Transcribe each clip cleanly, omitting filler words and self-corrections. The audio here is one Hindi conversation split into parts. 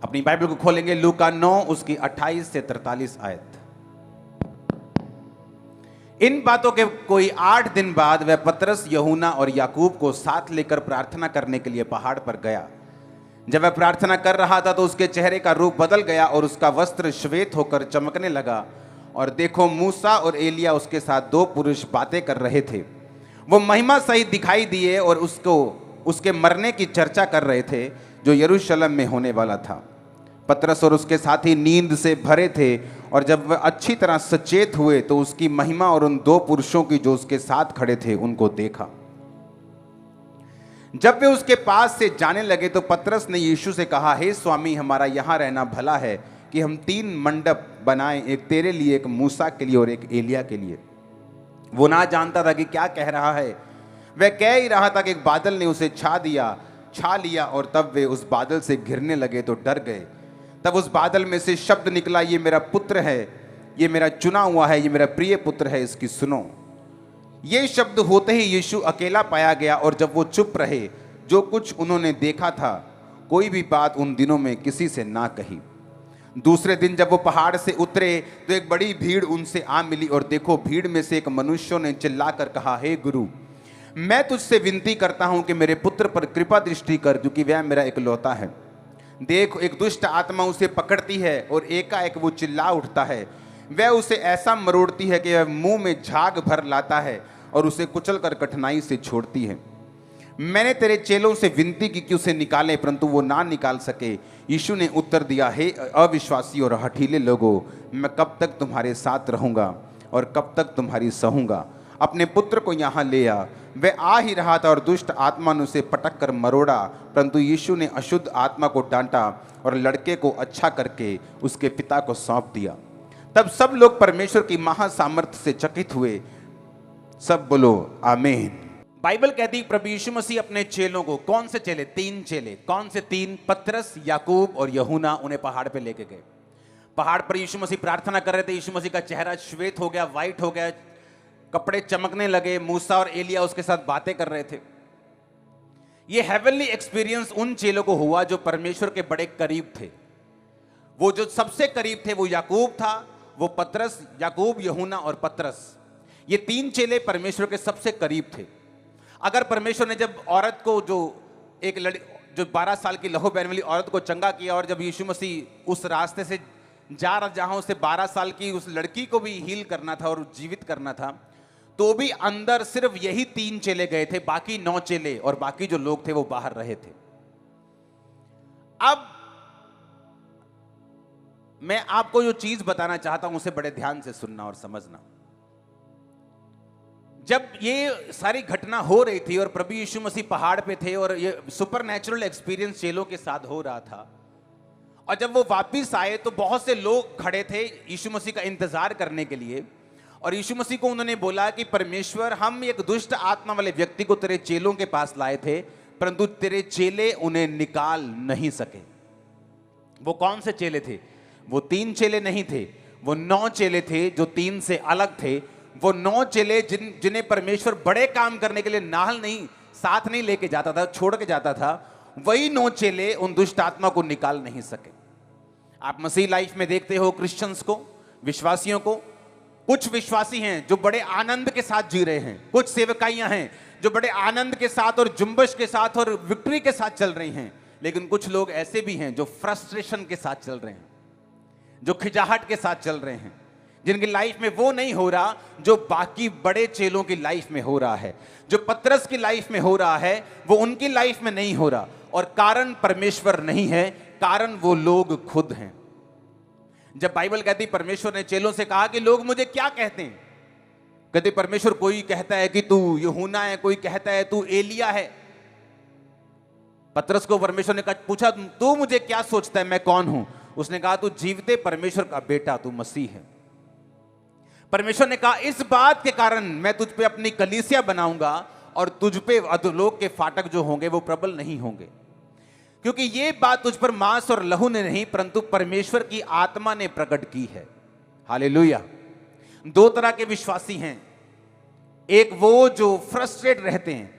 अपनी बाइबल को खोलेंगे लूका 9 उसकी 28 से 43 आयत। इन बातों के कोई 8 दिन बाद वह पतरस, यूहन्ना और याकूब को साथ लेकर प्रार्थना करने के लिए पहाड़ पर गया। जब वह प्रार्थना कर रहा था तो उसके चेहरे का रूप बदल गया और उसका वस्त्र श्वेत होकर चमकने लगा। और देखो, मूसा और एलिया उसके साथ 2 पुरुष बातें कर रहे थे। वो महिमा सहित दिखाई दिए और उसके मरने की चर्चा कर रहे थे जो यरूशलेम में होने वाला था। पतरस और उसके साथी नींद से भरे थे और जब वह अच्छी तरह सचेत हुए तो उसकी महिमा और उन 2 पुरुषों की जो उसके साथ खड़े थे उनको देखा। जब वे उसके पास से जाने लगे तो पतरस ने यीशु से कहा, हे स्वामी, हमारा यहाँ रहना भला है कि हम 3 मंडप बनाएं, एक तेरे लिए, एक मूसा के लिए और एक एलिया के लिए। वो ना जानता था कि क्या कह रहा है। वह कह ही रहा था कि एक बादल ने उसे छा लिया और तब वे उस बादल से घिरने लगे तो डर गए। तब उस बादल में से शब्द निकला, ये मेरा पुत्र है, ये मेरा चुना हुआ है, ये मेरा प्रिय पुत्र है, इसकी सुनो। ये शब्द होते ही यीशु अकेला पाया गया और जब वो चुप रहे, जो कुछ उन्होंने देखा था कोई भी बात उन दिनों में किसी से ना कही। दूसरे दिन जब वो पहाड़ से उतरे तो एक बड़ी भीड़ उनसे आ मिली और देखो, भीड़ में से एक मनुष्य ने चिल्लाकर कहा, हे गुरु, मैं तुझसे विनती करता हूं कि मेरे पुत्र पर कृपा दृष्टि कर, क्योंकि वह मेरा इकलौता है। देख, एक दुष्ट आत्मा उसे पकड़ती है और एकाएक वो चिल्ला उठता है। वह उसे ऐसा मरोड़ती है कि वह मुंह में झाग भर लाता है और उसे कुचलकर कठिनाई से छोड़ती है। मैंने तेरे चेलों से विनती की कि उसे निकालें, परंतु वो ना निकाल सके। यीशु ने उत्तर दिया, हे अविश्वासी और हठीले लोगों, मैं कब तक तुम्हारे साथ रहूंगा और कब तक तुम्हारी सहूंगा। अपने पुत्र को यहाँ ले आ। वह आ ही रहा था और दुष्ट आत्मा ने उसे पटक कर मरोड़ा, परंतु यीशु ने अशुद्ध आत्मा को डांटा और लड़के को अच्छा करके उसके पिता को सौंप दिया। तब सब लोग परमेश्वर की महासामर्थ्य से चकित हुए। सब बोलो आमीन। बाइबल कहती प्रभु यीशु मसीह अपने चेलों को, कौन से चेले? 3 चेले। कौन से 3? पतरस, याकूब और यूहन्ना, उन्हें पहाड़ पे लेके गए। पहाड़ पर यीशु मसीह प्रार्थना कर रहे थे। यीशु मसीह का चेहरा श्वेत हो गया, व्हाइट हो गया, कपड़े चमकने लगे। मूसा और एलिया उसके साथ बातें कर रहे थे। ये हेवनली एक्सपीरियंस उन चेलों को हुआ जो परमेश्वर के बड़े करीब थे। वो जो सबसे करीब थे वो याकूब था, वो पतरस, याकूब, यूहन्ना और पतरस, ये 3 चेले परमेश्वर के सबसे करीब थे। अगर परमेश्वर ने जब औरत को, जो 12 साल की लहू बहने वाली औरत को चंगा किया, और जब यीशु मसीह उस रास्ते से जहां उसे 12 साल की उस लड़की को भी हील करना था और जीवित करना था, तो भी अंदर सिर्फ यही 3 चेले गए थे, बाकी 9 चेले और बाकी जो लोग थे वो बाहर रहे थे। अब मैं आपको जो चीज बताना चाहता हूं उसे बड़े ध्यान से सुनना और समझना। जब ये सारी घटना हो रही थी और प्रभु यीशु मसीह पहाड़ पे थे और ये सुपरनैचुरल एक्सपीरियंस चेलों के साथ हो रहा था, और जब वो वापस आए तो बहुत से लोग खड़े थे यीशु मसीह का इंतजार करने के लिए। और यीशु मसीह को उन्होंने बोला कि परमेश्वर, हम एक दुष्ट आत्मा वाले व्यक्ति को तेरे चेलों के पास लाए थे, परंतु तेरे चेले उन्हें निकाल नहीं सके। वो कौन से चेले थे? वो 3 चेले नहीं थे, वो 9 चेले थे जो 3 से अलग थे। वो 9 चेले जिन्हें परमेश्वर बड़े काम करने के लिए साथ नहीं लेके जाता था, छोड़ के जाता था, वही 9 चेले उन दुष्ट आत्मा को निकाल नहीं सके। आप मसीह लाइफ में देखते हो क्रिश्चियंस को, विश्वासियों को, कुछ विश्वासी हैं जो बड़े आनंद के साथ जी रहे हैं, कुछ सेवकाइयां हैं जो बड़े आनंद के साथ और जुम्बश के साथ और विक्ट्री के साथ चल रही हैं, लेकिन कुछ लोग ऐसे भी हैं जो फ्रस्ट्रेशन के साथ चल रहे हैं, जो खिजाहट के साथ चल रहे हैं, जिनकी लाइफ में वो नहीं हो रहा जो बाकी बड़े चेलों की लाइफ में हो रहा है, जो पतरस की लाइफ में हो रहा है वो उनकी लाइफ में नहीं हो रहा। और कारण परमेश्वर नहीं है, कारण वो लोग खुद हैं। जब बाइबल कहती परमेश्वर ने चेलों से कहा कि लोग मुझे क्या कहते हैं, कहते परमेश्वर, कोई कहता है कि तू यूहन्ना है, कोई कहता है तू एलिया है। पतरस को परमेश्वर ने पूछा, तू मुझे क्या सोचता है, मैं कौन हूं? उसने कहा, तू जीवते परमेश्वर का बेटा, तू मसीह है। परमेश्वर ने कहा, इस बात के कारण मैं तुझ पे अपनी कलीसिया बनाऊंगा और तुझ पे अधोलोक के फाटक जो होंगे वो प्रबल नहीं होंगे, क्योंकि ये बात तुझ पर मांस और लहू ने नहीं परंतु परमेश्वर की आत्मा ने प्रकट की है। हालेलुया। 2 तरह के विश्वासी हैं, एक वो जो फ्रस्ट्रेट रहते हैं,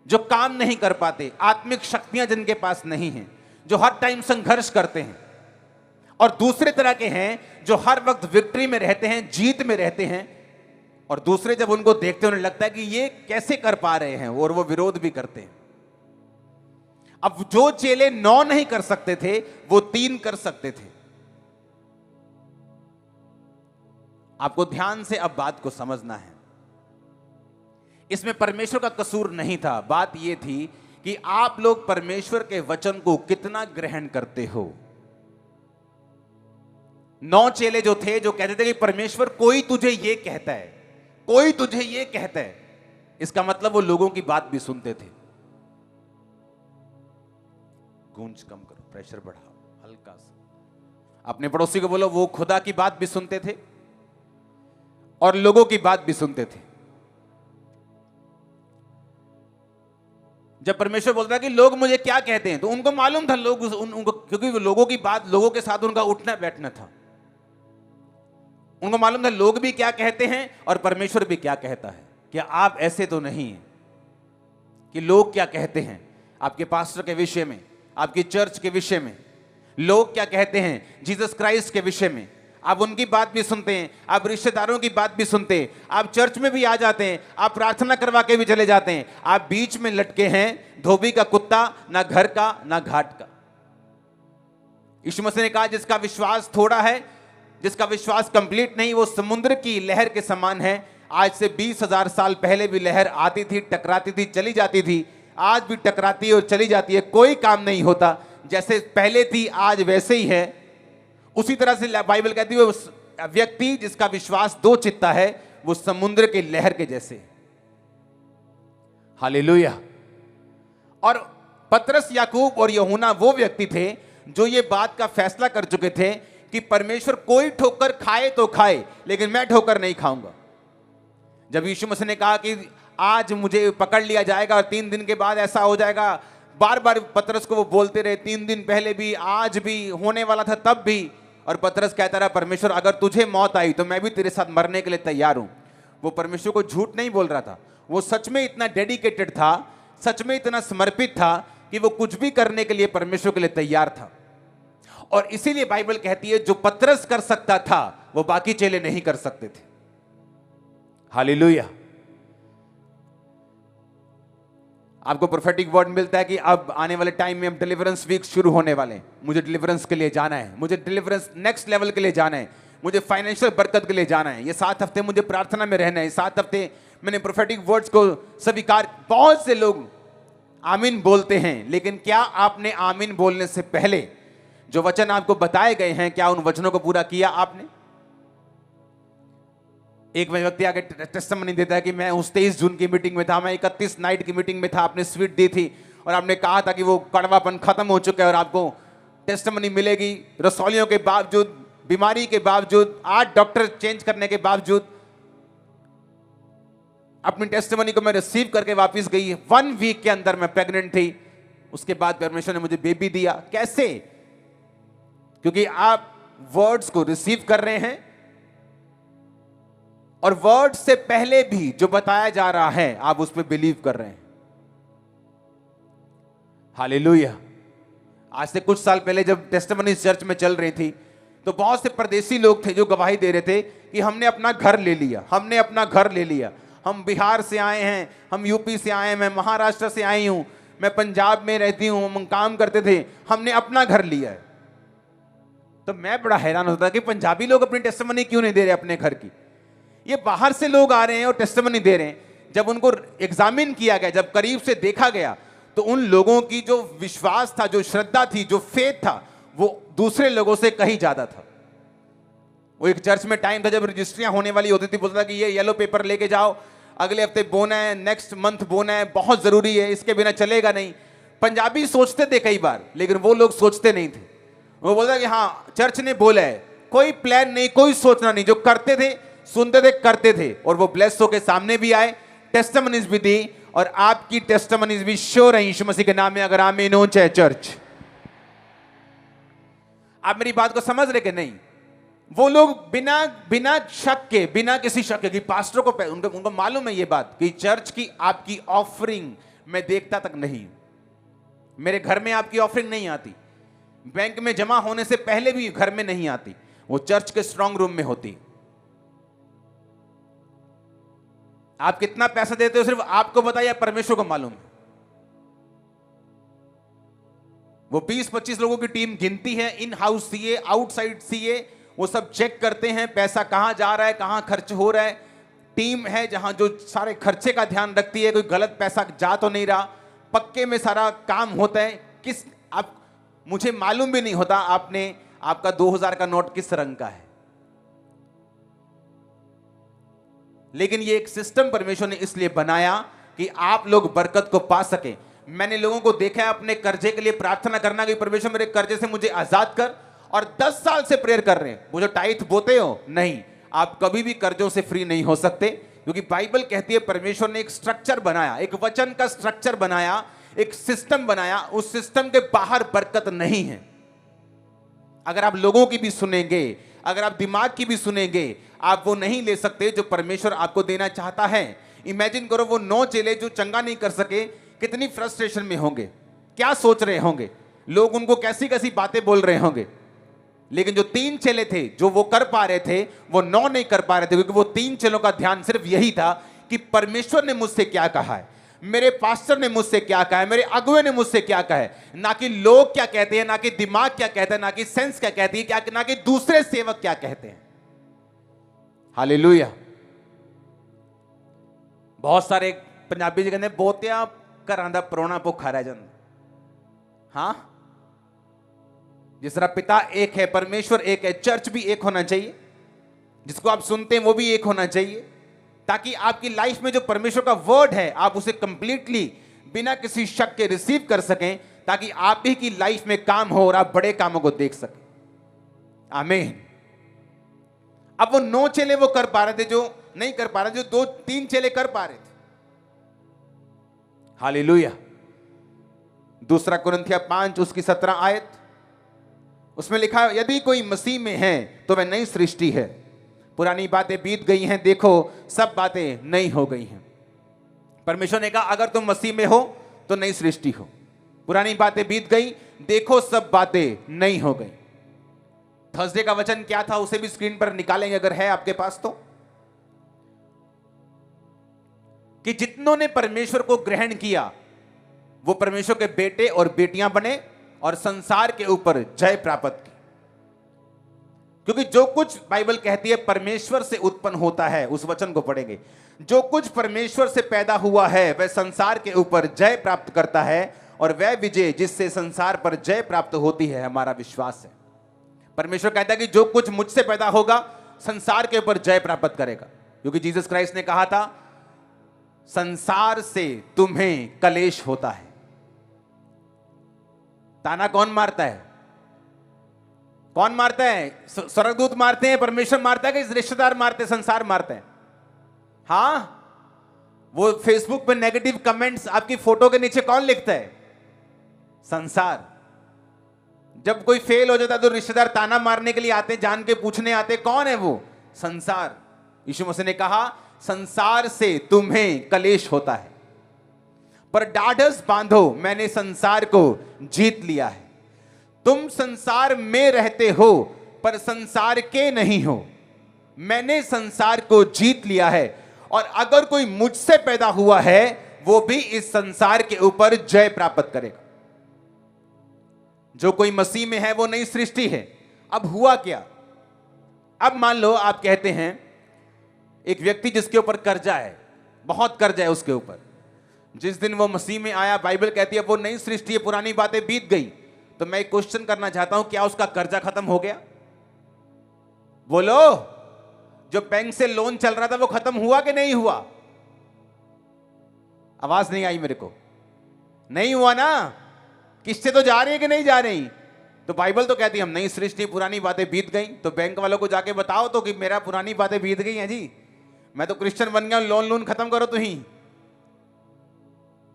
जो काम नहीं कर पाते, आत्मिक शक्तियां जिनके पास नहीं हैं, जो हर टाइम संघर्ष करते हैं, और दूसरे तरह के हैं जो हर वक्त विक्ट्री में रहते हैं, जीत में रहते हैं। और दूसरे जब उनको देखते हैं उन्हें लगता है कि ये कैसे कर पा रहे हैं, और वो विरोध भी करते हैं। अब जो चेले 9 नहीं कर सकते थे वो 3 कर सकते थे। आपको ध्यान से अब बात को समझना है। इसमें परमेश्वर का कसूर नहीं था। बात यह थी कि आप लोग परमेश्वर के वचन को कितना ग्रहण करते हो। 9 चेले जो थे जो कहते थे कि परमेश्वर कोई तुझे ये कहता है, कोई तुझे ये कहता है, इसका मतलब वो लोगों की बात भी सुनते थे। गूंज कम करो, प्रेशर बढ़ाओ हल्का सा। अपने पड़ोसी को बोलो वो खुदा की बात भी सुनते थे और लोगों की बात भी सुनते थे। जब परमेश्वर बोलता है कि लोग मुझे क्या कहते हैं, तो उनको मालूम था लोग उनको, क्योंकि वो लोगों की बात, लोगों के साथ उनका उठना बैठना था। उनको मालूम था लोग भी क्या कहते हैं और परमेश्वर भी क्या कहता है। क्या आप ऐसे तो नहीं हैं कि लोग क्या कहते हैं आपके पास्टर के विषय में, आपकी चर्च के विषय में, लोग क्या कहते हैं जीसस क्राइस्ट के विषय में, आप उनकी बात भी सुनते हैं, आप रिश्तेदारों की बात भी सुनते हैं, आप चर्च में भी आ जाते हैं, आप प्रार्थना करवा के भी चले जाते हैं, आप बीच में लटके हैं धोबी का कुत्ता, ना घर का ना घाट का। यीशु मसीह ने कहा जिसका विश्वास थोड़ा है, जिसका विश्वास कंप्लीट नहीं, वो समुद्र की लहर के समान है। आज से 20,000 साल पहले भी लहर आती थी, टकराती थी, चली जाती थी, आज भी टकराती है और चली जाती है, कोई काम नहीं होता। जैसे पहले थी आज वैसे ही है। उसी तरह से बाइबल कहती है उस व्यक्ति जिसका विश्वास दो चित्ता है वो समुद्र की लहर के जैसे। हालेलुया। और पतरस, याकूब और यूहन्ना वो व्यक्ति थे जो ये बात का फैसला कर चुके थे कि परमेश्वर कोई ठोकर खाए तो खाए, लेकिन मैं ठोकर नहीं खाऊंगा। जब यीशु मसीह ने कहा कि आज मुझे पकड़ लिया जाएगा और 3 दिन के बाद ऐसा हो जाएगा, बार बार पतरस को वो बोलते रहे, 3 दिन पहले भी, आज भी, होने वाला था तब भी। और पतरस कहता रहा परमेश्वर अगर तुझे मौत आई तो मैं भी तेरे साथ मरने के लिए तैयार हूं। वो परमेश्वर को झूठ नहीं बोल रहा था, वो सच में इतना डेडिकेटेड था, सच में इतना समर्पित था कि वो कुछ भी करने के लिए परमेश्वर के लिए तैयार था। और इसीलिए बाइबल कहती है जो पतरस कर सकता था वो बाकी चेले नहीं कर सकते थे। हालेलुया। आपको प्रोफेटिक वर्ड मिलता है कि अब आने वाले टाइम में अब डिलीवरेंस वीक शुरू होने वाले हैं। मुझे डिलीवरेंस के लिए जाना है, मुझे डिलीवरेंस नेक्स्ट लेवल के लिए जाना है, मुझे फाइनेंशियल बरकत के लिए जाना है। ये 7 हफ्ते मुझे प्रार्थना में रहना है। 7 हफ्ते मैंने प्रोफेटिक वर्ड्स को स्वीकार। बहुत से लोग आमीन बोलते हैं, लेकिन क्या आपने आमीन बोलने से पहले जो वचन आपको बताए गए हैं, क्या उन वचनों को पूरा किया आपने? एक व्यक्ति आगे टेस्टिमनी देता है कि मैं उस 23 जून की मीटिंग में था, मैं 31 नाइट की मीटिंग में था, आपने स्वीट दी थी और आपने कहा था कि वो कड़वापन खत्म हो चुका है और आपको टेस्टिमनी मिलेगी। रसौलियों के बावजूद, बीमारी के बावजूद, 8 डॉक्टर चेंज करने के बावजूद अपनी टेस्टिमनी को मैं रिसीव करके वापस गई। 1 वीक के अंदर मैं प्रेग्नेंट थी। उसके बाद परमेश्वर ने मुझे बेबी दिया। कैसे? क्योंकि आप वर्ड्स को रिसीव कर रहे हैं और वर्ड से पहले भी जो बताया जा रहा है आप उस पर बिलीव कर रहे हैं। हालेलुया। आज से कुछ साल पहले जब टेस्टिमनी चर्च में चल रही थी तो बहुत से परदेसी लोग थे जो गवाही दे रहे थे कि हमने अपना घर ले लिया, हमने अपना घर ले लिया। हम बिहार से आए हैं, हम यूपी से आए हैं, मैं महाराष्ट्र से आई हूं, मैं पंजाब में रहती हूं, हम काम करते थे, हमने अपना घर लिया है। तो मैं बड़ा हैरान होता कि पंजाबी लोग अपनी टेस्टिमनी क्यों नहीं दे रहे अपने घर की। ये बाहर से लोग आ रहे हैं और टेस्टिमनी दे रहे हैं। जब उनको एग्जामिन किया गया, जब करीब से देखा गया, तो उन लोगों की जो विश्वास था, जो श्रद्धा थी, जो फेथ था, वो दूसरे लोगों से कहीं ज्यादा था। वो एक चर्च में टाइम था जब रजिस्ट्रियां होने वाली होती थी, बोलता था कि ये येलो पेपर लेके जाओ, अगले हफ्ते बोना है, नेक्स्ट मंथ बोना है, बहुत जरूरी है, इसके बिना चलेगा नहीं। पंजाबी सोचते थे कई बार, लेकिन वो लोग सोचते नहीं थे। वो बोलता कि हाँ चर्च ने बोला है, कोई प्लान नहीं, कोई सोचना नहीं, जो करते थे, सुनते थे, करते थे। और वो ब्लेस होके सामने भी आए, टेस्टिमनीज भी दी, और आपकी टेस्टिमनीज भी श्योर है यीशु मसीह के नाम में। अगर आमीन हो चाहे चर्च। आप मेरी बात को समझ रहे कि नहीं? वो लोग बिना शक के, बिना किसी शक के कि पास्टर को उनको मालूम है ये बात कि चर्च की आपकी ऑफरिंग मैं देखता तक नहीं, मेरे घर में आपकी ऑफरिंग नहीं आती, बैंक में जमा होने से पहले भी घर में नहीं आती, वो चर्च के स्ट्रांग रूम में होती। आप कितना पैसा देते हो सिर्फ आपको पता या परमेश्वर को मालूम। वो 20-25 लोगों की टीम गिनती है, in house CA, outside CA, वो सब चेक करते हैं पैसा कहां जा रहा है, कहां खर्च हो रहा है। टीम है जहां जो सारे खर्चे का ध्यान रखती है, कोई गलत पैसा जा तो नहीं रहा, पक्के में सारा काम होता है। किस आप मुझे मालूम भी नहीं होता आपका 2000 का नोट किस रंग का है, लेकिन ये एक सिस्टम परमेश्वर ने इसलिए बनाया कि आप लोग बरकत को पा सके। मैंने लोगों को देखा है अपने कर्जे के लिए प्रार्थना करना कि परमेश्वर मेरे कर्जे से मुझे आजाद कर, और 10 साल से प्रेयर कर रहे हैं। वो जो टाइथ बोते हो, नहीं, आप कभी भी कर्जों से फ्री नहीं हो सकते, क्योंकि बाइबल कहती है परमेश्वर ने एक स्ट्रक्चर बनाया, एक वचन का स्ट्रक्चर बनाया, एक सिस्टम बनाया, उस सिस्टम के बाहर बरकत नहीं है। अगर आप लोगों की भी सुनेंगे, अगर आप दिमाग की भी सुनेंगे, आप वो नहीं ले सकते जो परमेश्वर आपको देना चाहता है। इमेजिन करो वो 9 चेले जो चंगा नहीं कर सके, कितनी फ्रस्ट्रेशन में होंगे, क्या सोच रहे होंगे, लोग उनको कैसी कैसी बातें बोल रहे होंगे। लेकिन जो 3 चेले थे जो वो कर पा रहे थे, वो 9 नहीं कर पा रहे थे, क्योंकि वो 3 चेलों का ध्यान सिर्फ यही था कि परमेश्वर ने मुझसे क्या कहा है, मेरे पास्टर ने मुझसे क्या कहा है, मेरे अगुए ने मुझसे क्या कहा है, ना कि लोग क्या कहते हैं, ना कि दिमाग क्या कहता है, ना कि सेंस क्या कहती है, क्या ना कि दूसरे सेवक क्या कहते हैं। हालेलुया। बहुत सारे पंजाबी जी कहते बहुतिया घरां दा परोना भुखा रह जांदा। हां, जिस तरह पिता एक है, परमेश्वर एक है, चर्च भी एक होना चाहिए, जिसको आप सुनते हैं वो भी एक होना चाहिए, ताकि आपकी लाइफ में जो परमेश्वर का वर्ड है आप उसे कंप्लीटली बिना किसी शक के रिसीव कर सकें, ताकि आप ही की लाइफ में काम हो और आप बड़े कामों को देख सकें। आमीन। अब वो 9 चेले वो कर पा रहे थे जो नहीं कर पा रहे, जो 2-3 चेले कर पा रहे थे। हालेलुया। 2 कुरिन्थिया 5 उसकी 17 आयत, उसमें लिखा है, यदि कोई मसीह में है तो वह नई सृष्टि है, पुरानी बातें बीत गई हैं, देखो सब बातें नई हो गई हैं। परमेश्वर ने कहा अगर तुम मसीह में हो तो नई सृष्टि हो, पुरानी बातें बीत गई, देखो सब बातें नई हो गई। थर्सडे का वचन क्या था उसे भी स्क्रीन पर निकालेंगे अगर है आपके पास तो, कि जितनों ने परमेश्वर को ग्रहण किया वो परमेश्वर के बेटे और बेटियां बने और संसार के ऊपर जय प्राप्त की। क्योंकि जो कुछ बाइबल कहती है परमेश्वर से उत्पन्न होता है, उस वचन को पढ़ेंगे, जो कुछ परमेश्वर से पैदा हुआ है वह संसार के ऊपर जय प्राप्त करता है, और वह विजय जिससे संसार पर जय प्राप्त होती है हमारा विश्वास है। परमेश्वर कहता है कि जो कुछ मुझसे पैदा होगा संसार के ऊपर जय प्राप्त करेगा, क्योंकि जीसस क्राइस्ट ने कहा था संसार से तुम्हें कलेश होता है। ताना कौन मारता है? कौन मारता है? स्वर्गदूत मारते हैं, परमेश्वर मारता है कि रिश्तेदार मारते हैं, संसार मारते हैं? हां, वो फेसबुक पे नेगेटिव कमेंट्स आपकी फोटो के नीचे कौन लिखता है? संसार। जब कोई फेल हो जाता है तो रिश्तेदार ताना मारने के लिए आते हैं, जान के पूछने आते हैं, कौन है वो? संसार। यीशु मसीह ने कहा संसार से तुम्हें कलेश होता है, पर ढाढ़स बांधो, मैंने संसार को जीत लिया है। तुम संसार में रहते हो पर संसार के नहीं हो, मैंने संसार को जीत लिया है, और अगर कोई मुझसे पैदा हुआ है वो भी इस संसार के ऊपर जय प्राप्त करेगा। जो कोई मसीह में है वो नई सृष्टि है। अब हुआ क्या? अब मान लो आप कहते हैं एक व्यक्ति जिसके ऊपर कर्जा है, बहुत कर्जा है उसके ऊपर, जिस दिन वो मसीह में आया बाइबल कहती है वो नई सृष्टि है, पुरानी बातें बीत गई। तो मैं एक क्वेश्चन करना चाहता हूं, क्या उसका कर्जा खत्म हो गया? बोलो, जो बैंक से लोन चल रहा था वो खत्म हुआ कि नहीं हुआ? आवाज नहीं आई मेरे को। नहीं हुआ ना? किस्तें तो जा रही है कि नहीं जा रही? तो बाइबल तो कहती है हम नई सृष्टि, पुरानी बातें बीत गई। तो बैंक वालों को जाके बताओ तो कि मेरा पुरानी बातें बीत गई हैं जी, मैं तो क्रिश्चियन बन गया, लोन खत्म करो तुम ही।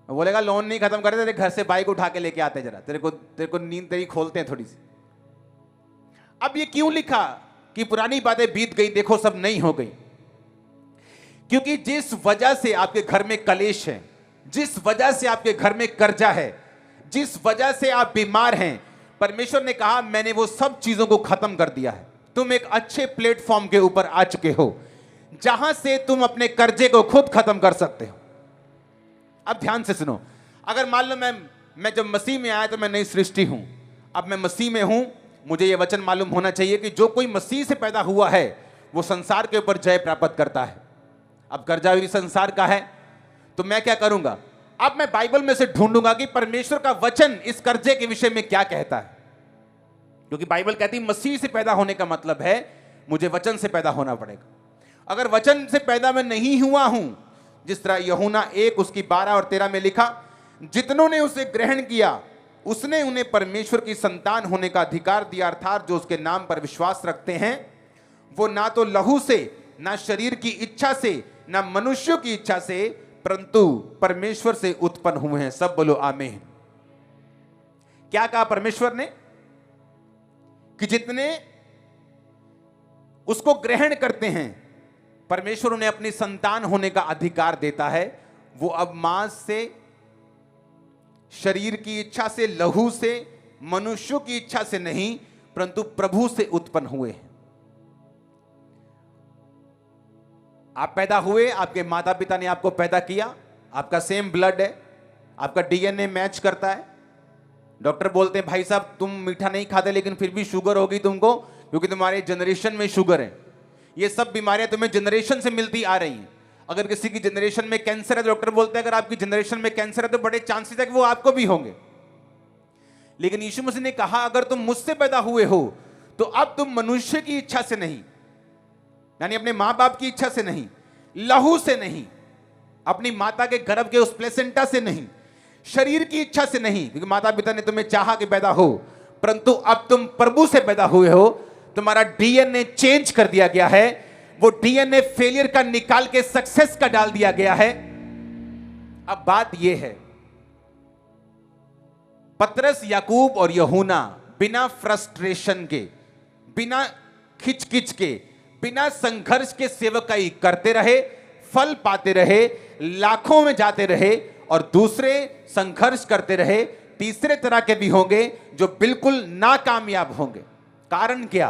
बोलेगा लोन नहीं खत्म करे, तेरे घर से बाइक उठा के लेके आते, जरा तेरे को नींद तेरी खोलते हैं थोड़ी सी। अब ये क्यों लिखा कि पुरानी बातें बीत गई, देखो सब नई हो गई? क्योंकि जिस वजह से आपके घर में कलेश है, जिस वजह से आपके घर में कर्जा है, जिस वजह से आप बीमार हैं, परमेश्वर ने कहा मैंने वो सब चीजों को खत्म कर दिया है, तुम एक अच्छे प्लेटफॉर्म के ऊपर आ चुके हो जहां से तुम अपने कर्जे को खुद खत्म कर सकते हो। अब ध्यान से सुनो, अगर मान लो मैं जब मसीह में आया तो मैं नई सृष्टि हूं, अब मैं मसीह में हूं, मुझे यह वचन मालूम होना चाहिए कि जो कोई मसीह से पैदा हुआ है वो संसार के ऊपर जय प्राप्त करता है। अब कर्जा भी संसार का है, तो मैं क्या करूंगा, अब मैं बाइबल में से ढूंढूंगा कि परमेश्वर का वचन इस कर्जे के विषय में क्या कहता है, क्योंकि बाइबल कहती है मसीह से पैदा होने का मतलब है मुझे वचन से पैदा होना पड़ेगा। अगर वचन से पैदा मैं नहीं हुआ हूं, जिस तरह यूहन्ना 1 उसकी 12 और 13 में लिखा, जितनों ने उसे ग्रहण किया उसने उन्हें परमेश्वर की संतान होने का अधिकार दिया, अर्थात जो उसके नाम पर विश्वास रखते हैं वो ना तो लहू से, ना शरीर की इच्छा से, ना मनुष्यों की इच्छा से, परंतु परमेश्वर से उत्पन्न हुए हैं। सब बोलो आमीन। क्या कहा परमेश्वर ने कि जितने उसको ग्रहण करते हैं परमेश्वर उन्हें अपनी संतान होने का अधिकार देता है। वो अब मांस से, शरीर की इच्छा से, लहू से, मनुष्यों की इच्छा से नहीं, परंतु प्रभु से उत्पन्न हुए हैं। आप पैदा हुए, आपके माता पिता ने आपको पैदा किया, आपका सेम ब्लड है, आपका डीएनए मैच करता है। डॉक्टर बोलते हैं भाई साहब तुम मीठा नहीं खाते लेकिन फिर भी शुगर होगी तुमको, क्योंकि तुम्हारे जनरेशन में शुगर है। ये सब बीमारियां तुम्हें जनरेशन से मिलती आ रही हैं। अगर किसी की जनरेशन में कैंसर है, डॉक्टर बोलते हैं अगर आपकी जनरेशन में कैंसर है तो बड़े चांसेस है कि वो आपको भी होंगे। लेकिन यीशु मसीह ने कहा अगर तुम मुझसे पैदा हुए हो तो अब तुम मनुष्य की इच्छा से नहीं, यानी अपने मां बाप की इच्छा से नहीं, लहू से नहीं, अपनी माता के गर्भ के उस प्लेसेंटा से नहीं, शरीर की इच्छा से नहीं, क्योंकि माता पिता ने तुम्हें चाहा कि पैदा हो, परंतु अब तुम प्रभु से पैदा हुए हो। तुम्हारा डीएनए चेंज कर दिया गया है, वो डीएनए फेलियर का निकाल के सक्सेस का डाल दिया गया है। अब बात यह है, पतरस, याकूब और यूहन्ना बिना फ्रस्ट्रेशन के, बिना खिचकिच के, बिना संघर्ष के सेवकाई करते रहे, फल पाते रहे, लाखों में जाते रहे, और दूसरे संघर्ष करते रहे। तीसरे तरह के भी होंगे जो बिल्कुल नाकामयाब होंगे। कारण क्या?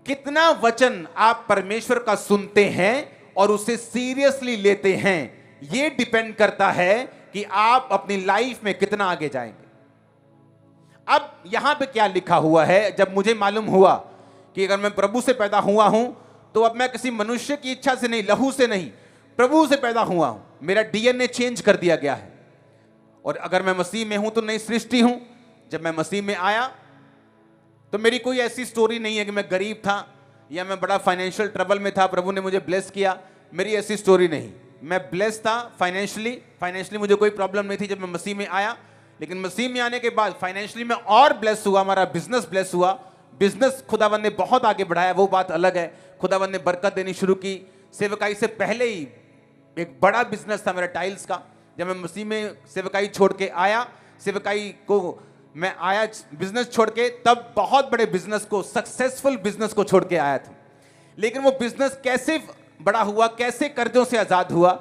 कितना वचन आप परमेश्वर का सुनते हैं और उसे सीरियसली लेते हैं, यह डिपेंड करता है कि आप अपनी लाइफ में कितना आगे जाएंगे। अब यहां पे क्या लिखा हुआ है, जब मुझे मालूम हुआ कि अगर मैं प्रभु से पैदा हुआ हूं तो अब मैं किसी मनुष्य की इच्छा से नहीं, लहू से नहीं, प्रभु से पैदा हुआ हूं। मेरा डीएनए चेंज कर दिया गया है, और अगर मैं मसीह में हूं तो नई सृष्टि हूं। जब मैं मसीह में आया तो मेरी कोई ऐसी स्टोरी नहीं है कि मैं गरीब था या मैं बड़ा फाइनेंशियल ट्रबल में था, प्रभु ने मुझे ब्लेस किया। मेरी ऐसी स्टोरी नहीं। मैं ब्लेस था फाइनेंशियली मुझे कोई प्रॉब्लम नहीं थी जब मैं मसीह में आया। लेकिन मसीह में आने के बाद फाइनेंशियली मैं और ब्लेस हुआ, हमारा बिजनेस ब्लेस हुआ। बिजनेस खुदावन ने बहुत आगे बढ़ाया, वो बात अलग है। खुदावन ने बरकत देनी शुरू की। सेवकाई से पहले ही एक बड़ा बिजनेस था मेरा टाइल्स का। जब मैं मसीह में सेवकाई छोड़ के आया, सेवकाई को मैं आया बिजनेस छोड़ के, तब बहुत बड़े बिजनेस को, सक्सेसफुल बिजनेस को छोड़ के आया था। लेकिन वो बिजनेस कैसे बड़ा हुआ, कैसे कर्जों से आजाद हुआ,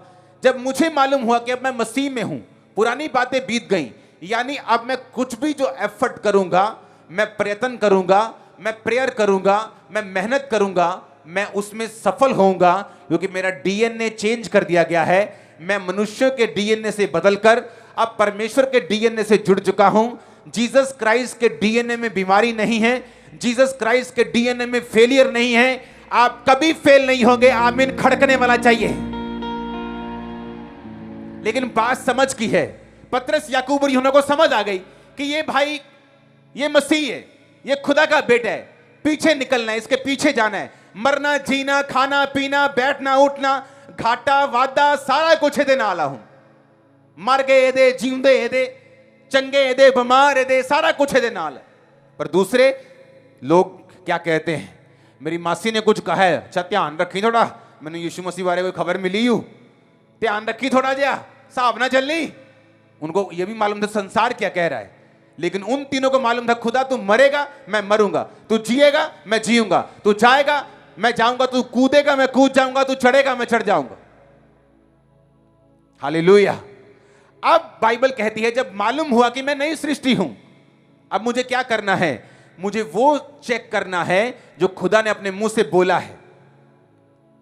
जब मुझे मालूम हुआ कि अब मैं मसीह में हूं, पुरानी बातें बीत गई। यानी अब मैं कुछ भी जो एफर्ट करूंगा, मैं प्रयत्न करूंगा, मैं प्रेयर करूंगा, मैं मेहनत करूंगा, मैं उसमें सफल होऊंगा, क्योंकि मेरा डीएनए चेंज कर दिया गया है। मैं मनुष्य के डीएनए से बदलकर अब परमेश्वर के डीएनए से जुड़ चुका हूं। जीसस क्राइस्ट के डीएनए में बीमारी नहीं है, जीसस क्राइस्ट के डीएनए में फेलियर नहीं है। आप कभी फेल नहीं होंगे। आमीन खड़कने वाला चाहिए। लेकिन बात समझ की है। पतरस, याकूब और यूहन्ना को समझ आ गई कि ये भाई, ये मसीह है, ये खुदा का बेटा है, पीछे निकलना है, इसके पीछे जाना है। मरना, जीना, खाना पीना, बैठना उठना, घाटा वादा सारा कुछ ਇਹਦੇ ਨਾਲ हूं। मर गए ਇਹਦੇ, जींदे ਇਹਦੇ, चंगे ਇਹਦੇ, बीमार ਇਹਦੇ, सारा कुछ ਇਹਦੇ ਨਾਲ है। पर दूसरे लोग क्या कहते हैं, मेरी मासी ने कुछ कहा है, अच्छा ध्यान रखी थोड़ा, मैंने यीशु मसीह बारे कोई खबर मिली हूं, ध्यान रखी थोड़ा जा, हिसाब ना चलनी। उनको यह भी मालूम था संसार क्या कह रहा है, लेकिन उन तीनों को मालूम था खुदा तू मरेगा मैं मरूंगा, तू जिएगा मैं जीऊंगा, तू जाएगा मैं जाऊंगा, तू कूदेगा मैं कूद जाऊंगा, तू चढ़ेगा मैं चढ़ जाऊंगा। हालेलुया। अब बाइबल कहती है जब मालूम हुआ कि मैं नई सृष्टि हूं, अब मुझे क्या करना है? मुझे वो चेक करना है जो खुदा ने अपने मुंह से बोला है।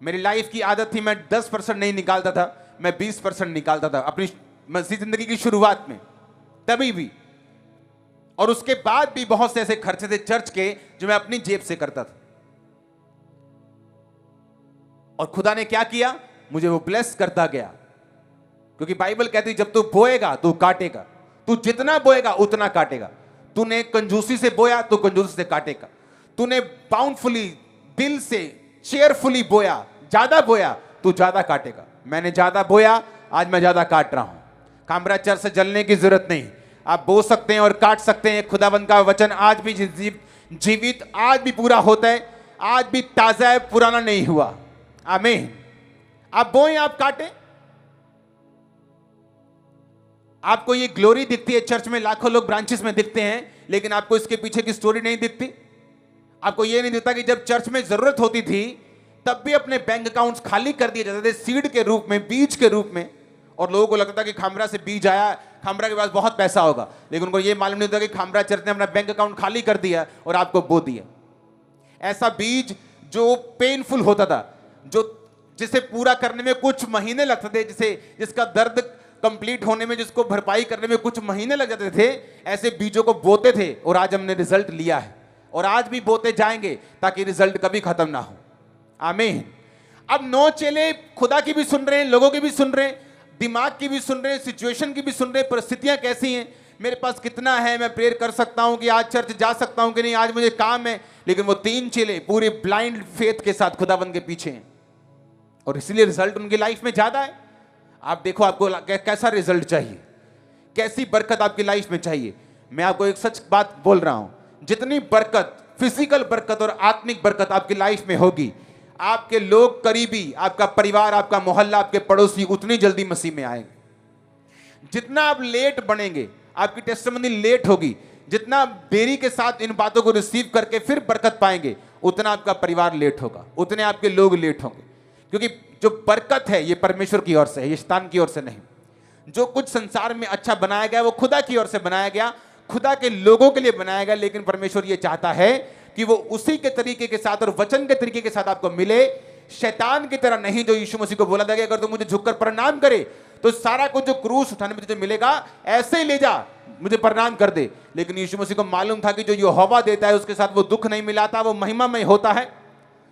मेरी लाइफ की आदत थी, मैं 10% नहीं निकालता था, मैं 20% निकालता था अपनी मसीह जिंदगी की शुरुआत में, तभी भी। और उसके बाद भी बहुत से ऐसे खर्चे थे चर्च के जो मैं अपनी जेब से करता था। और खुदा ने क्या किया? मुझे वो ब्लेस करता गया, क्योंकि बाइबल कहती जब तू बोएगा तू काटेगा, तू जितना बोएगा उतना काटेगा। तूने कंजूसी से बोया तो कंजूसी से काटेगा, तूने बाउंडफुली, दिल से, चेयरफुली बोया, ज्यादा बोया तो ज्यादा काटेगा। मैंने ज्यादा बोया, आज मैं ज्यादा काट रहा हूं। कामरा चर्च से जलने की जरूरत नहीं, आप बो सकते हैं और काट सकते हैं। खुदावंद का वचन आज भी जीवित, आज भी पूरा होता है, आज भी ताजा है, पुराना नहीं हुआ। आमीन। आप बोएं, आप काटें। आपको ये ग्लोरी दिखती है चर्च में, लाखों लोग ब्रांचेस में दिखते हैं, लेकिन आपको इसके पीछे की स्टोरी नहीं दिखती। आपको ये नहीं दिखता कि जब चर्च में जरूरत होती थी तब भी अपने बैंक अकाउंट्स खाली कर दिए जाते थे, सीड के रूप में, बीज के रूप में। और लोगों को लगता था कि खामरा से बीज आया, खामरा के पास बहुत पैसा होगा, लेकिन उनको ये मालूम नहीं होता कि खामरा चर्च ने अपना बैंक अकाउंट खाली कर दिया और आपको बो दिया। ऐसा बीज जो पेनफुल होता था, जिसे पूरा करने में कुछ महीने लगते थे, जिसका दर्द कंप्लीट होने में, जिसको भरपाई करने में कुछ महीने लग जाते थे, ऐसे बीजों को बोते थे और आज हमने रिजल्ट लिया है और आज भी बोते जाएंगे ताकि रिजल्ट कभी खत्म ना हो। आमीन। अब 9 चेले खुदा की भी सुन रहे हैं, लोगों की भी सुन रहे हैं, दिमाग की भी सुन रहे हैं, सिचुएशन की भी सुन रहे हैं, परिस्थितियां कैसी हैं, मेरे पास कितना है, मैं प्रेयर कर सकता हूं कि आज चर्च जा सकता हूं कि नहीं, आज मुझे काम है। लेकिन वो 3 चेले पूरे ब्लाइंड फेथ के साथ खुदाबंद के पीछे हैं और इसलिए रिजल्ट उनकी लाइफ में ज्यादा है। आप देखो आपको कैसा रिजल्ट चाहिए, कैसी बरकत आपकी लाइफ में चाहिए। मैं आपको एक सच बात बोल रहा हूं, जितनी बरकत, फिजिकल बरकत और आत्मिक बरकत आपकी लाइफ में होगी, आपके लोग करीबी, आपका परिवार, आपका मोहल्ला, आपके पड़ोसी उतनी जल्दी मसीह में आएंगे। जितना आप लेट बनेंगे, आपकी टेस्टिमनी लेट होगी, जितना देरी के साथ इन बातों को रिसीव करके फिर बरकत पाएंगे, उतना आपका परिवार लेट होगा, उतने आपके लोग लेट होंगे। क्योंकि जो बरकत है ये परमेश्वर की ओर से है, ये शैतान की ओर से नहीं। जो कुछ संसार में अच्छा बनाया गया वो खुदा की ओर से बनाया गया, खुदा के लोगों के लिए बनाया गया। लेकिन परमेश्वर ये चाहता है कि वो उसी के तरीके के साथ और वचन के तरीके के साथ आपको मिले, शैतान की तरह नहीं। जो यीशु मसीह को बोला था कि अगर तू मुझे झुककर प्रणाम करे तो सारा कुछ जो क्रूस उठाने में तुझे मिलेगा ऐसे ही ले जा, मुझे प्रणाम कर दे। लेकिन यीशु मसीह को मालूम था कि जो यहोवा देता है उसके साथ वो दुख नहीं मिलाता, वो महिमामय होता है।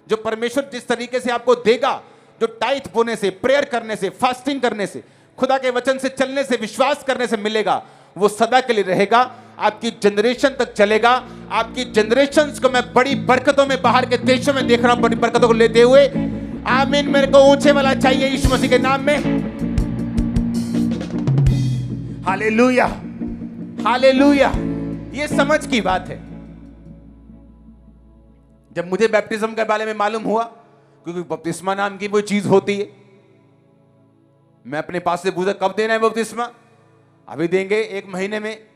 जो परमेश्वर जिस तरीके से आपको देगा, जो टाइट बोने से, प्रेयर करने से, फास्टिंग करने से, खुदा के वचन से चलने से, विश्वास करने से मिलेगा, वो सदा के लिए रहेगा, आपकी जनरेशन तक चलेगा। आपकी जनरेशंस को मैं बड़ी बरकतों में बाहर के देशों में देख रहा हूं, बड़ी बरकतों को लेते हुए। आमीन। मेरे को ऊंचे वाला चाहिए यीशु मसीह के नाम में। Hallelujah, hallelujah. ये समझ की बात है। जब मुझे बैप्टिज्म के बारे में मालूम हुआ, क्योंकि बपतिस्मा नाम की वो चीज होती है, मैं अपने पास से पूछा कब देना है बपतिस्मा? अभी देंगे, 1 महीने में,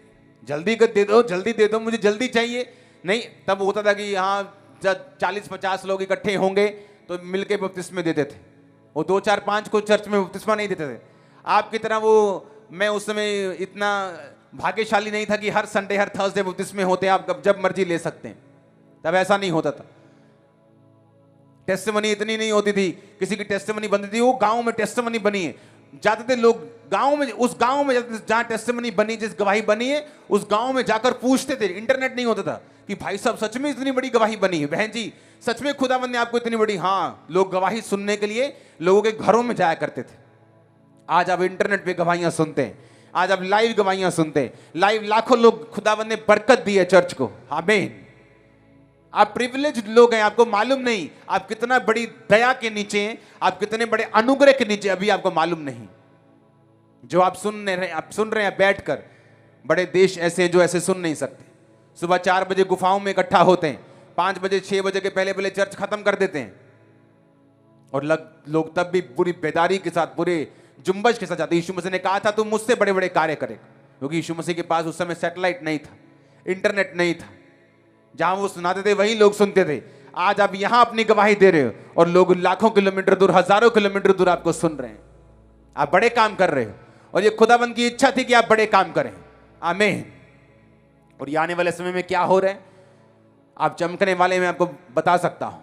जल्दी कर दे दो, जल्दी दे दो, मुझे जल्दी चाहिए। नहीं, तब होता था कि यहाँ 40-50 लोग इकट्ठे होंगे तो मिलके बपतिस्मे देते थे। वो 2-4-5 को चर्च में बपतिस्मा नहीं देते थे। आपकी तरह वो, मैं उस समय इतना भाग्यशाली नहीं था कि हर संडे, हर थर्सडे बपतिस्मे होते हैं, आप जब मर्जी ले सकते हैं। तब ऐसा नहीं होता था। टेस्टिमनी इतनी नहीं होती थी, किसी की टेस्टिमनी बनती थी, वो गांव में टेस्टिमनी बनी है, जाते थे लोग गांव में, उस गांव में जहां टेस्टिमनी बनी, जिस गवाही बनी है, उस गांव में जाकर पूछते थे। इंटरनेट नहीं होता था कि भाई साहब सच में इतनी बड़ी गवाही बनी है, बहन जी सच में खुदावंद ने आपको इतनी बड़ी। हाँ, लोग गवाही सुनने के लिए लोगों के घरों में जाया करते थे। आज आप इंटरनेट पे गवाहियां सुनते हैं, आज आप लाइव गवाहियां सुनते हैं, लाइव लाखों लोग खुदावंद ने बरकत दी है चर्च को। आमीन। आप प्रिविलेज्ड लोग हैं, आपको मालूम नहीं आप कितना बड़ी दया के नीचे हैं, आप कितने बड़े अनुग्रह के नीचे, अभी आपको मालूम नहीं। जो आप सुन रहे हैं बैठकर, बड़े देश ऐसे हैं जो ऐसे सुन नहीं सकते। सुबह 4 बजे गुफाओं में इकट्ठा होते हैं, 5 बजे 6 बजे के पहले चर्च खत्म कर देते हैं, और लोग तब भी पूरी बेदारी के साथ, पूरे जुम्बश के साथ जाते। यीशु मसीह ने कहा था तुम मुझसे बड़े बड़े कार्य करेगा, क्योंकि यीशु मसीह के पास उस समय सैटेलाइट नहीं था, इंटरनेट नहीं था, जहां वो सुनाते थे वही लोग सुनते थे। आज आप यहां अपनी गवाही दे रहे हो और लोग लाखों किलोमीटर दूर, हजारों किलोमीटर दूर आपको सुन रहे हैं। आप बड़े काम कर रहे हो और ये खुदाबंद की इच्छा थी कि आप बड़े काम करें। आमीन। और ये आने वाले समय में क्या हो रहा है, आप चमकने वाले मैं आपको बता सकता हूं।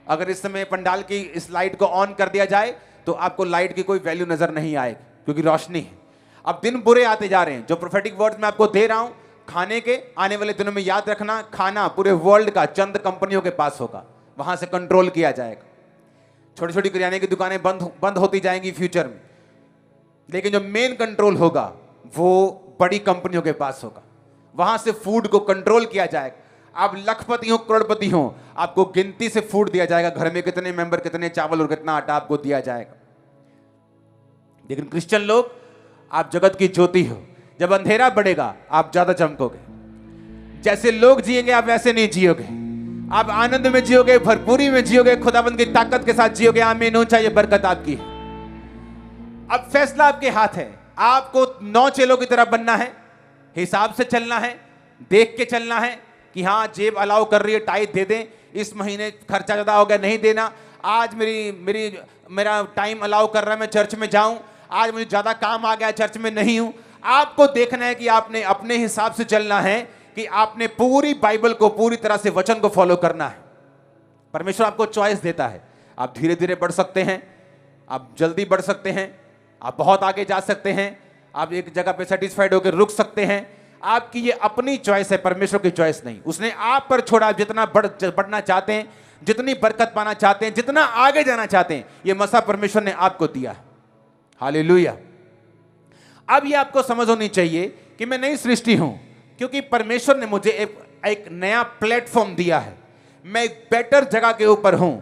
अगर इस समय पंडाल की इस लाइट को ऑन कर दिया जाए तो आपको लाइट की कोई वैल्यू नजर नहीं आएगी, क्योंकि रोशनी है। अब दिन बुरे आते जा रहे हैं। जो प्रोफेटिक वर्ड्स मैं आपको दे रहा हूं खाने के, आने वाले दिनों में याद रखना, खाना पूरे वर्ल्ड का चंद कंपनियों के पास होगा, वहां से कंट्रोल किया जाएगा। छोटी छोटी किराने की दुकानें बंद होती जाएंगी फ्यूचर में, लेकिन जो मेन कंट्रोल होगा वो बड़ी कंपनियों के पास होगा। वहां से फूड को कंट्रोल किया जाएगा। आप लखपति हो, करोड़पति हो, आपको गिनती से फूड दिया जाएगा, घर में कितने मेंबर, कितने चावल और कितना आटा आपको दिया जाएगा। लेकिन क्रिश्चियन लोग, आप जगत की ज्योति हो, जब अंधेरा बढ़ेगा आप ज्यादा चमकोगे। जैसे लोग जिएंगे आप वैसे नहीं जियोगे, आप आनंद में जियोगे, भरपूरी में जियोगे, खुदाबंद की ताकत के साथ जियोगे। आमीन हो, चाहिए बरकत आपकी है। अब फैसला आपके हाथ है। आपको 9 चेलों की तरह बनना है, हिसाब से चलना है, देख के चलना है कि हाँ जेब अलाउ कर रही है, टाइट दे दें, इस महीने खर्चा ज्यादा हो गया नहीं देना, आज मेरा टाइम अलाउ कर रहा है मैं चर्च में जाऊं, आज मुझे ज्यादा काम आ गया चर्च में नहीं हूं। आपको देखना है कि आपने अपने हिसाब से चलना है, कि आपने पूरी बाइबल को, पूरी तरह से वचन को फॉलो करना है। परमेश्वर आपको चॉइस देता है। आप धीरे धीरे बढ़ सकते हैं, आप जल्दी बढ़ सकते हैं, आप बहुत आगे जा सकते हैं, आप एक जगह पे सेटिस्फाइड होकर रुक सकते हैं। आपकी ये अपनी चॉइस है, परमेश्वर की चॉइस नहीं। उसने आप पर छोड़ा। आप जितना बढ़ना चाहते हैं, जितनी बरकत पाना चाहते हैं, जितना आगे जाना चाहते हैं, ये मसा परमेश्वर ने आपको दिया है। हालेलुया। अब ये आपको समझ होनी चाहिए कि मैं नई सृष्टि हूं, क्योंकि परमेश्वर ने मुझे एक नया प्लेटफॉर्म दिया है। मैं एक बेटर जगह के ऊपर हूं।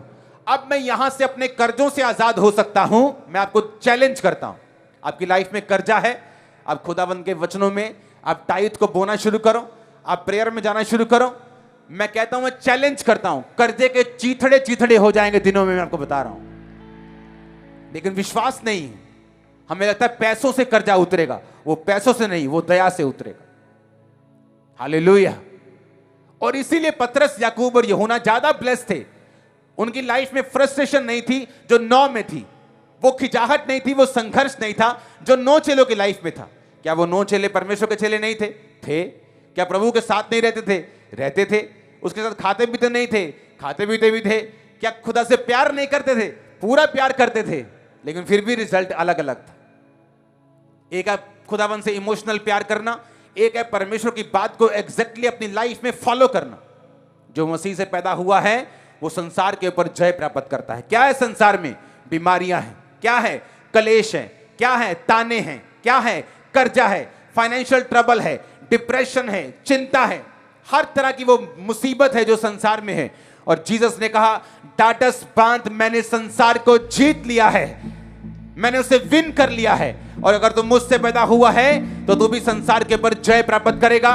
अब मैं यहां से अपने कर्जों से आजाद हो सकता हूं। मैं आपको चैलेंज करता हूं। आपकी लाइफ में कर्जा है, आप खुदावंद के वचनों में आप टाइट को बोना शुरू करो, आप प्रेयर में जाना शुरू करो। मैं कहता हूं, मैं चैलेंज करता हूं, कर्जे के चीथड़े चीथड़े हो जाएंगे दिनों में, मैं आपको बता रहा हूं। लेकिन विश्वास नहीं, हमें लगता है पैसों से कर्जा उतरेगा, वो पैसों से नहीं, वो दया से उतरेगा। हालेलुया। और इसीलिए पतरस, याकूब और यूहन्ना ज्यादा ब्लेस्ड थे। उनकी लाइफ में फ्रस्ट्रेशन नहीं थी जो 9 में थी, वो खिंचाहट नहीं थी, वो संघर्ष नहीं था जो 9 चेलों की लाइफ में था। क्या वो 9 चेले परमेश्वर के चेले नहीं थे? थे। क्या प्रभु के साथ नहीं रहते थे? रहते थे। उसके साथ खाते पीते नहीं थे? खाते पीते भी थे। क्या खुदा से प्यार नहीं करते थे? पूरा प्यार करते थे, लेकिन फिर भी रिजल्ट अलग अलग था। एक है खुदावन से इमोशनल प्यार करना, एक है परमेश्वर की बात को एग्जैक्टली अपनी लाइफ में फॉलो करना। जो मसीह से पैदा हुआ है वो संसार के ऊपर जय प्राप्त करता है। क्या है संसार में? बीमारियां हैं, क्या है? कलेश है, क्या है? ताने हैं, क्या है? कर्जा है, फाइनेंशियल ट्रबल है, डिप्रेशन है, चिंता है, हर तरह की वो मुसीबत है जो संसार में है। और जीसस ने कहा, टाटस बांध, मैंने संसार को जीत लिया है, मैंने उसे विन कर लिया है। और अगर तुम मुझसे पैदा हुआ है तो तू भी संसार के ऊपर जय प्राप्त करेगा।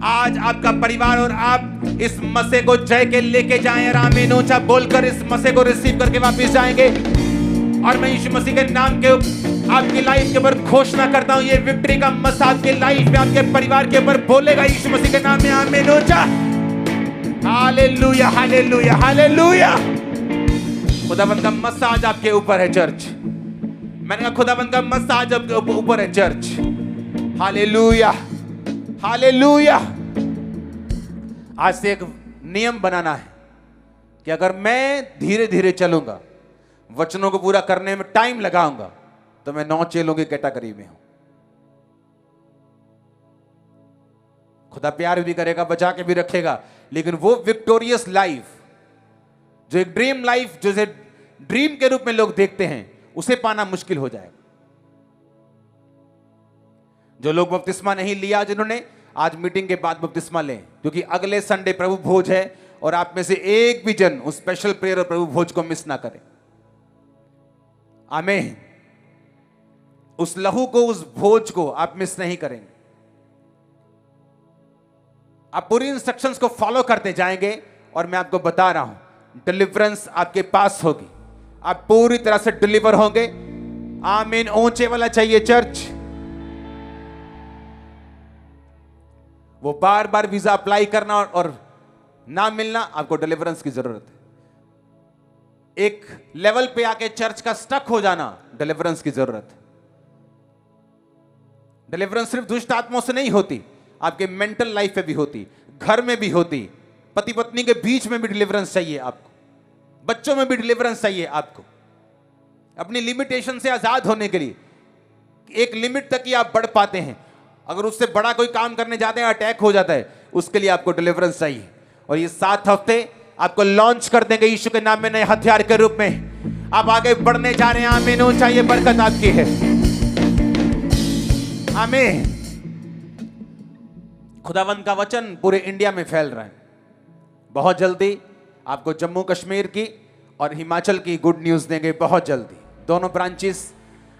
आज आपका परिवार और आप इस मसीह को जय के लेके जाएं। आमीन ऊंचा बोलकर इस मसीह को रिसीव करके वापस जाएंगे। और मैं यीशु मसीह के नाम के आपकी लाइफ के ऊपर घोषणा करता हूं, ये विक्ट्री का मसा आपके लाइफ में, आपके परिवार के ऊपर बोलेगा यीशु मसीह के नाम में। आमीन ऊंचा। Hallelujah, hallelujah, hallelujah. खुदावंद का मसा आज आपके ऊपर है चर्च। मैंने कहा खुदावंद का मसा आज आपके ऊपर है चर्च। Hallelujah, hallelujah. आज से एक नियम बनाना है कि अगर मैं धीरे धीरे चलूंगा, वचनों को पूरा करने में टाइम लगाऊंगा, तो मैं 9 चेलों की कैटेगरी में हूं। खुदा प्यार भी करेगा, बचा के भी रखेगा, लेकिन वो विक्टोरियस लाइफ, जो एक ड्रीम लाइफ, जिसे ड्रीम के रूप में लोग देखते हैं, उसे पाना मुश्किल हो जाएगा। जो लोग बपतिस्मा नहीं लिया, जिन्होंने, आज मीटिंग के बाद बपतिस्मा लें, क्योंकि अगले संडे प्रभु भोज है और आप में से एक भी जन उस स्पेशल प्रेयर और प्रभु भोज को मिस ना करें। आमीन। उस लहू को, उस भोज को आप मिस नहीं करेंगे। आप पूरी इंस्ट्रक्शंस को फॉलो करते जाएंगे और मैं आपको बता रहा हूं, डिलीवरेंस आपके पास होगी। आप पूरी तरह से डिलीवर होंगे। आमीन। ऊंचे वाला चाहिए चर्च। वो बार बार वीजा अप्लाई करना और ना मिलना, आपको डिलीवरेंस की जरूरत है। एक लेवल पे आके चर्च का स्टक हो जाना, डिलीवरेंस की जरूरत है। डिलीवरेंस सिर्फ दुष्ट आत्माओं से नहीं होती, आपके मेंटल लाइफ में भी होती, घर में भी होती, पति पत्नी के बीच में भी डिलीवरेंस चाहिए आपको, बच्चों में भी डिलीवरेंस चाहिए आपको, अपनी लिमिटेशन से आजाद होने के लिए। एक लिमिट तक ही आप बढ़ पाते हैं, अगर उससे बड़ा कोई काम करने जाते हैं अटैक हो जाता है, उसके लिए आपको डिलीवरेंस चाहिए। और ये 7 हफ्ते आपको लॉन्च कर देंगे यीशु के नाम में नए हथियार के रूप में। आप आगे बढ़ने जा रहे हैं। आमीन। ऊंचा ये बरकत आपकी है। आमीन। खुदावंद का वचन पूरे इंडिया में फैल रहा है। बहुत जल्दी आपको जम्मू कश्मीर की और हिमाचल की गुड न्यूज देंगे, बहुत जल्दी। दोनों ब्रांचेस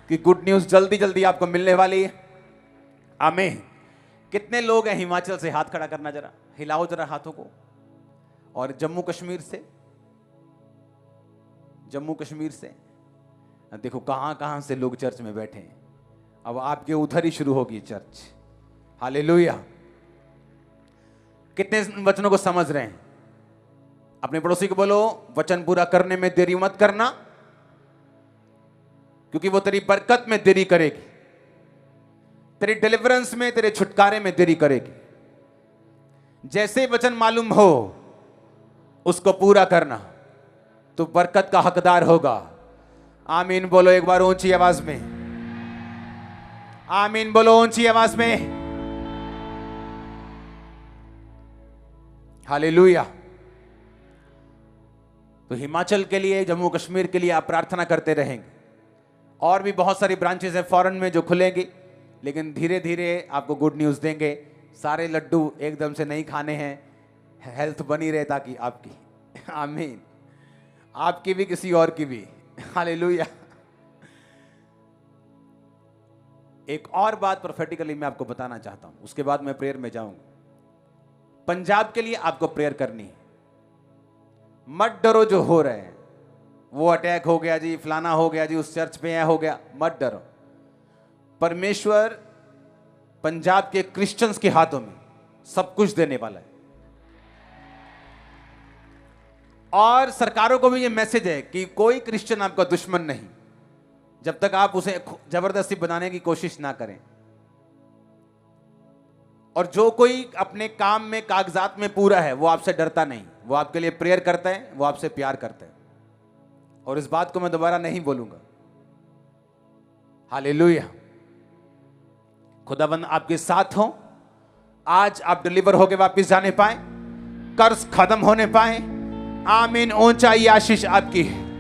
की गुड न्यूज जल्दी जल्दी आपको मिलने वाली है। आमीन। कितने लोग हैं हिमाचल से? हाथ खड़ा करना जरा, हिलाओ जरा हाथों को। और जम्मू कश्मीर से? जम्मू कश्मीर से देखो कहां कहां से लोग चर्च में बैठे हैं। अब आपके उधर ही शुरू होगी चर्च। हालेलुया। कितने वचनों को समझ रहे हैं? अपने पड़ोसी को बोलो, वचन पूरा करने में देरी मत करना, क्योंकि वो तेरी बरकत में देरी करेगी, तेरी डिलीवरेंस में, तेरे छुटकारे में देरी करेगी। जैसे वचन मालूम हो उसको पूरा करना, तो बरकत का हकदार होगा। आमीन बोलो एक बार ऊंची आवाज में। आमीन बोलो ऊंची आवाज में। हालेलुया। तो हिमाचल के लिए, जम्मू कश्मीर के लिए आप प्रार्थना करते रहेंगे। और भी बहुत सारी ब्रांचेस हैं फॉरेन में जो खुलेंगी, लेकिन धीरे धीरे आपको गुड न्यूज देंगे। सारे लड्डू एकदम से नहीं खाने हैं, हेल्थ बनी रहे ताकि आपकी, आमीन, आपकी भी किसी और की भी। हालेलुया। एक और बात प्रोफेटिकली मैं आपको बताना चाहता हूं, उसके बाद मैं प्रेयर में जाऊंगा। पंजाब के लिए आपको प्रेयर करनी है। मत डरो जो हो रहे हैं, वो अटैक हो गया जी, फलाना हो गया जी, उस चर्च पे यह हो गया, मत डरो। परमेश्वर पंजाब के क्रिश्चियंस के हाथों में सब कुछ देने वाला है। और सरकारों को भी ये मैसेज है कि कोई क्रिश्चियन आपका दुश्मन नहीं, जब तक आप उसे जबरदस्ती बनाने की कोशिश ना करें। और जो कोई अपने काम में, कागजात में पूरा है, वो आपसे डरता नहीं, वो आपके लिए प्रेयर करता है, वो आपसे प्यार करता है। और इस बात को मैं दोबारा नहीं बोलूंगा। हालेलुया। खुदाबंद आपके साथ हो। आज आप डिलीवर होके वापस जाने पाए, कर्ज खत्म होने पाए। आमीन। ऊंचाई आशीष आपकी है।